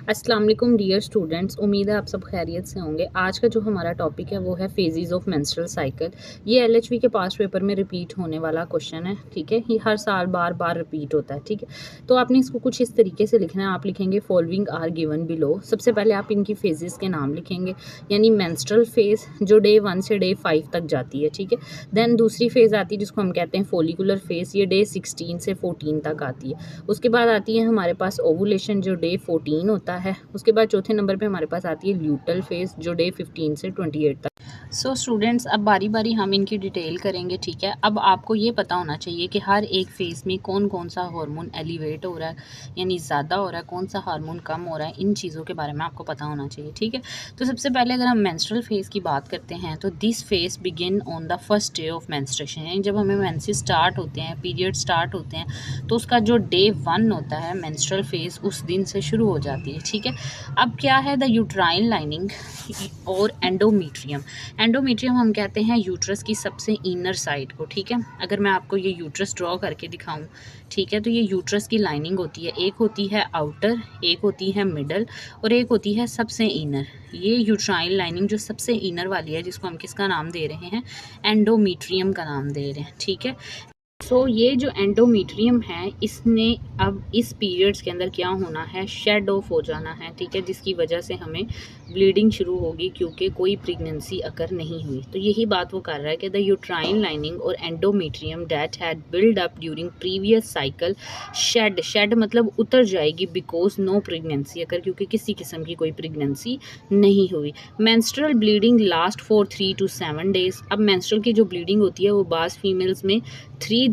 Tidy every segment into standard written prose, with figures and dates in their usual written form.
अस्सलाम वालेकुम dear students, उम्मीद है आप सब खैरियत से होंगे। आज का जो हमारा टॉपिक है वो है फेजेस ऑफ मेंस्ट्रुअल साइकिल। ये एलएचबी के पास पेपर में रिपीट होने वाला क्वेश्चन है, ठीक है। ये हर साल बार बार रिपीट होता है, ठीक है। तो आपने इसको कुछ इस तरीके से लिखना है। आप लिखेंगे फॉलोइंग आर गिवन बिलो। सबसे पहले आप इनकी फेजेस के नाम लिखेंगे, यानी मेंस्ट्रुअल फेज जो डे 1 से डे 5 तक जाती है, ठीक है। देन दूसरी फेज आती है जिसको हम कहते हैं फोलिकुलर फेज, ये डे 16 से 14 तक आती है। उसके बाद आती है हमारे पास ओवुलेशन जो डे 14 होता है। उसके बाद चौथे नंबर पे हमारे पास आती है ल्यूटल फेज जो डे 15 से 28 तक। सो स्टूडेंट्स, अब बारी बारी हम इनकी डिटेल करेंगे, ठीक है। अब आपको ये पता होना चाहिए कि हर एक फेज़ में कौन कौन सा हार्मोन एलिवेट हो रहा है, यानी ज़्यादा हो रहा है, कौन सा हार्मोन कम हो रहा है। इन चीज़ों के बारे में आपको पता होना चाहिए, ठीक है। तो सबसे पहले अगर हम मेंस्ट्रुअल फेज़ की बात करते हैं तो this phase begin on the first day of menstruation, यानी जब हमें मेंसेस स्टार्ट होते हैं, पीरियड स्टार्ट होते हैं, तो उसका जो डे 1 होता है मेंस्ट्रुअल फेज़ उस दिन से शुरू हो जाती है, ठीक है। अब क्या है द यूट्राइन लाइनिंग और एंडोमीट्रियम। एंडोमीट्रियम हम कहते हैं यूट्रस की सबसे इनर साइड को, ठीक है। अगर मैं आपको ये यूट्रस ड्रॉ करके दिखाऊं, ठीक है, तो ये यूट्रस की लाइनिंग होती है। एक होती है आउटर, एक होती है मिडल और एक होती है सबसे इनर। ये यूट्राइन लाइनिंग जो सबसे इनर वाली है, जिसको हम किसका नाम दे रहे हैं, एंडोमीट्रियम का नाम दे रहे हैं, ठीक है। सो ये जो एंडोमीट्रियम है, इसने अब इस पीरियड्स के अंदर क्या होना है, शेड ऑफ हो जाना है, ठीक है, जिसकी वजह से हमें ब्लीडिंग शुरू होगी क्योंकि कोई प्रेगनेंसी अकर नहीं हुई। तो यही बात वो कर रहा है कि द यूट्राइन लाइनिंग और endometrium that had build up during previous cycle shed मतलब उतर जाएगी बिकॉज नो प्रेगनेंसी अकर, क्योंकि किसी किस्म की कोई प्रेगनेंसी नहीं हुई। Menstrual bleeding last for 3 to 7 days। अब मेंस्ट्रुअल की जो ब्लीडिंग होती है वो बाज़ फीमेल्स में 3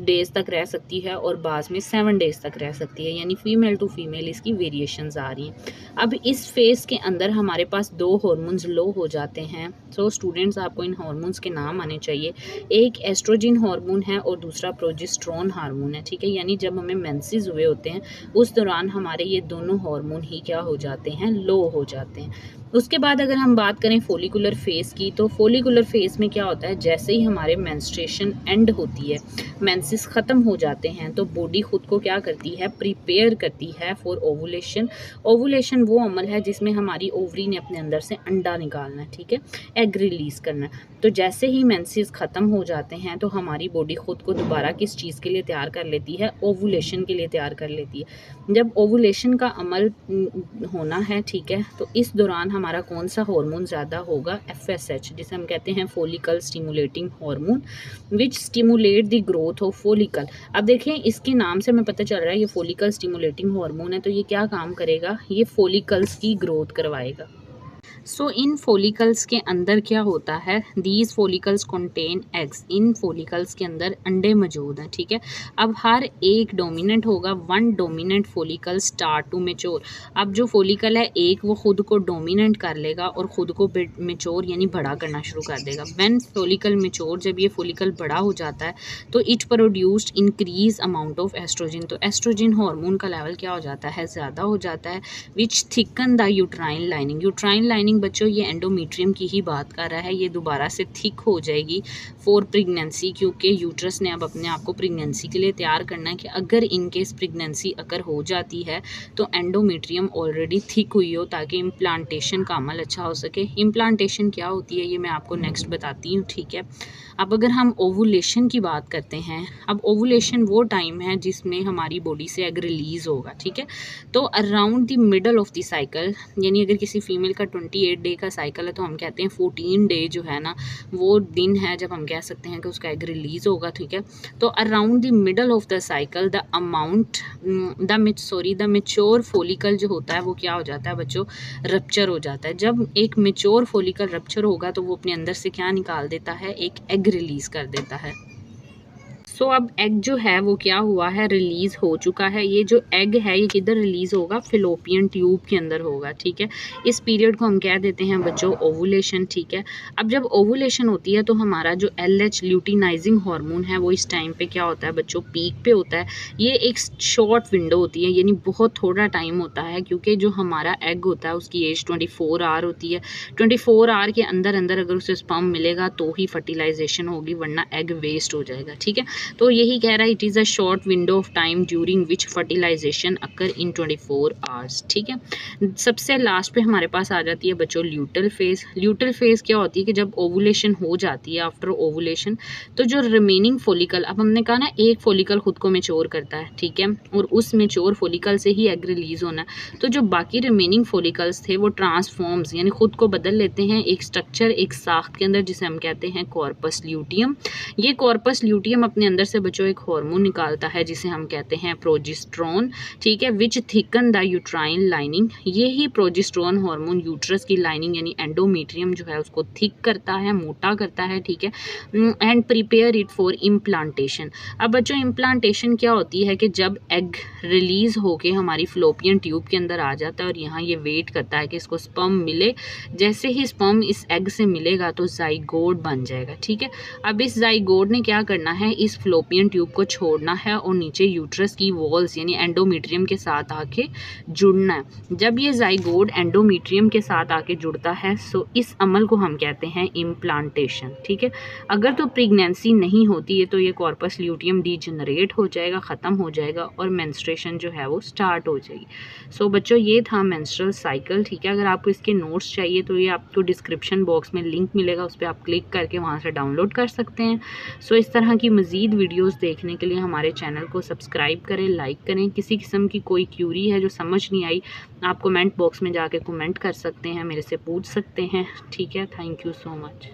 days तक रह सकती है और बाज़ में 7 days तक रह सकती है, यानी फीमेल टू फीमेल इसकी वेरिएशंस आ रही हैं। अब इस फेज़ के अंदर हमारे पास 2 हार्मोन्स लो हो जाते हैं। सो स्टूडेंट्स, आपको इन हार्मोन्स के नाम आने चाहिए। एक एस्ट्रोजन हार्मोन है और दूसरा प्रोजेस्टेरोन हार्मोन है, ठीक है। यानी जब हमें मेंसेस हुए होते हैं उस दौरान हमारे ये दोनों हार्मोन ही क्या हो जाते हैं, लो हो जाते हैं। उसके बाद अगर हम बात करें फोलिकुलर फेज़ की, तो फोलिकुलर फेज़ में क्या होता है, जैसे ही हमारे मेंस्ट्रुएशन एंड होती है, मेंसेस ख़त्म हो जाते हैं, तो बॉडी खुद को क्या करती है, प्रिपेयर करती है फॉर ओवुलेशन। ओवुलेशन वो अमल है जिसमें हमारी ओवरी ने अपने अंदर से अंडा निकालना है, ठीक है, एग रिलीज़ करना है। तो जैसे ही मेंसेस ख़त्म हो जाते हैं तो हमारी बॉडी खुद को दोबारा किस चीज़ के लिए तैयार कर लेती है, ओवुलेशन के लिए तैयार कर लेती है। जब ओवुलेशन का अमल होना है, ठीक है, तो इस दौरान हमारा कौन सा हार्मोन ज़्यादा होगा, FSH, जिसे हम कहते हैं follicle stimulating hormone, which stimulate the growth of follicle. अब देखें, इसके नाम से हमें पता चल रहा है ये फॉलिकल स्टिमुलेटिंग हार्मोन है, तो ये क्या काम करेगा, ये फॉलिकल्स की ग्रोथ करवाएगा। सो इन फोलिकल्स के अंदर क्या होता है, these follicles contain eggs. In follicles के अंदर अंडे मौजूद हैं, ठीक है। अब हर एक डोमिनेंट होगा, 1 dominant follicle start to mature. अब जो फोलिकल है एक, वो खुद को डोमिनेंट कर लेगा और ख़ुद को मेच्योर यानी बड़ा करना शुरू कर देगा। व्हेन फोलिकल मेच्योर, जब ये फोलिकल बड़ा हो जाता है तो it produced increase amount of estrogen. तो एस्ट्रोजन हार्मोन का लेवल क्या हो जाता है, ज़्यादा हो जाता है, which thicken the uterine lining. Uterine lining बच्चों ये एंडोमीट्रियम की ही बात कर रहा है, ये दोबारा से थिक हो जाएगी फॉर प्रेगनेंसी, क्योंकि यूट्रस ने अब अपने आप को प्रेगनेंसी के लिए तैयार करना है कि अगर इनकेस प्रेगनेंसी अगर हो जाती है तो एंडोमीट्रियम ऑलरेडी थिक हुई हो, ताकि इम्प्लांटेशन का अमल अच्छा हो सके। इम्प्लांटेशन क्या होती है ये मैं आपको नेक्स्ट बताती हूँ, ठीक है। अब अगर हम ओवुलेशन की बात करते हैं, अब ओवुलेशन वो टाइम है जिसमें हमारी बॉडी से एग रिलीज़ होगा, ठीक है। तो around the middle of the cycle, यानी अगर किसी फीमेल का 28 डे का साइकिल है तो हम कहते हैं 14 डे जो है ना, वो दिन है जब हम कह सकते हैं कि उसका एग रिलीज़ होगा, ठीक है। तो around the middle of the cycle the amount the mature follicle जो होता है वो क्या हो जाता है बच्चों, रप्चर हो जाता है। जब एक मेच्योर फोलिकल रप्चर होगा तो वो अपने अंदर से क्या निकाल देता है, एक एग रिलीज़ कर देता है। सो अब एग जो है वो क्या हुआ है, रिलीज़ हो चुका है। ये जो एग है ये किधर रिलीज़ होगा, फिलोपियन ट्यूब के अंदर होगा, ठीक है। इस पीरियड को हम कह देते हैं बच्चों ओवुलेशन, ठीक है। अब जब ओवुलेशन होती है तो हमारा जो LH ल्यूटिनाइजिंग हार्मोन है वो इस टाइम पे क्या होता है बच्चों, पीक पे होता है। ये एक शॉर्ट विंडो होती है, यानी बहुत थोड़ा टाइम होता है, क्योंकि जो हमारा एग होता है उसकी एज 24 आवर होती है। 24 आवर के अंदर अंदर अगर उसे स्पर्म मिलेगा तो ही फर्टिलाइजेशन होगी, वरना एग वेस्ट हो जाएगा, ठीक है। तो यही कह रहा है it is a short window of time during which fertilization occur in 24 hours. ठीक है, सबसे लास्ट पे हमारे पास आ जाती है बच्चों ल्यूटल फेज। ल्यूटल फेज क्या होती है कि जब ओवुलेशन हो जाती है, आफ्टर ओवुलेशन तो जो रिमेनिंग फोलिकल, अब हमने कहा ना एक फोलिकल खुद को मेच्योर करता है, ठीक है, और उस मेच्योर फोलिकल से ही एग रिलीज होना है। तो जो बाकी रिमेनिंग फोलिकल्स थे वो ट्रांसफॉर्म्स यानी खुद को बदल लेते हैं एक स्ट्रक्चर, एक साख्त के अंदर, जिसे हम कहते हैं कॉर्पस ल्यूटियम। ये कॉर्पस ल्यूटियम अपने अंदर से बच्चों एक हार्मोन निकालता है जिसे हम कहते हैं प्रोजेस्टेरोन, ठीक है, which thicken the uterine lining. ये ही प्रोजेस्टेरोन हार्मोन यूट्रस की लाइनिंग यानी एंडोमेट्रियम जो है उसको थिक करता है, मोटा करता है, ठीक है, and prepare it for implantation. अब बच्चों इम्प्लांटेशन क्या होती है कि जब एग रिलीज होके हमारी फ्लोपियन ट्यूब के अंदर आ जाता है और यहाँ ये वेट करता है कि इसको स्पर्म मिले, जैसे ही स्पर्म इस एग से मिलेगा तो जाइगोट बन जाएगा। ठीक है, अब इस जाइगोट ने क्या करना है, इस फ्लोपियन ट्यूब को छोड़ना है और नीचे यूट्रस की वॉल्स यानी एंडोमेट्रियम के साथ आके जुड़ना है। जब ये जाइगोट एंडोमेट्रियम के साथ आके जुड़ता है सो इस अमल को हम कहते हैं इम्प्लांटेशन। ठीक है, अगर तो प्रेगनेंसी नहीं होती है तो ये कॉर्पस ल्यूटियम डीजनरेट हो जाएगा, ख़त्म हो जाएगा और मेंस्ट्रुएशन जो है वो स्टार्ट हो जाएगी। सो बच्चों ये था मेंस्ट्रुअल साइकिल। ठीक है, अगर आपको इसके नोट्स चाहिए तो ये आपको डिस्क्रिप्शन बॉक्स में लिंक मिलेगा, उस पर आप क्लिक करके वहाँ से डाउनलोड कर सकते हैं। सो इस तरह की मज़ीद वीडियोस देखने के लिए हमारे चैनल को सब्सक्राइब करें, लाइक करें। किसी किस्म की कोई क्यूरी है जो समझ नहीं आई आप कमेंट बॉक्स में जाके कमेंट कर सकते हैं, मेरे से पूछ सकते हैं। ठीक है, थैंक यू सो मच।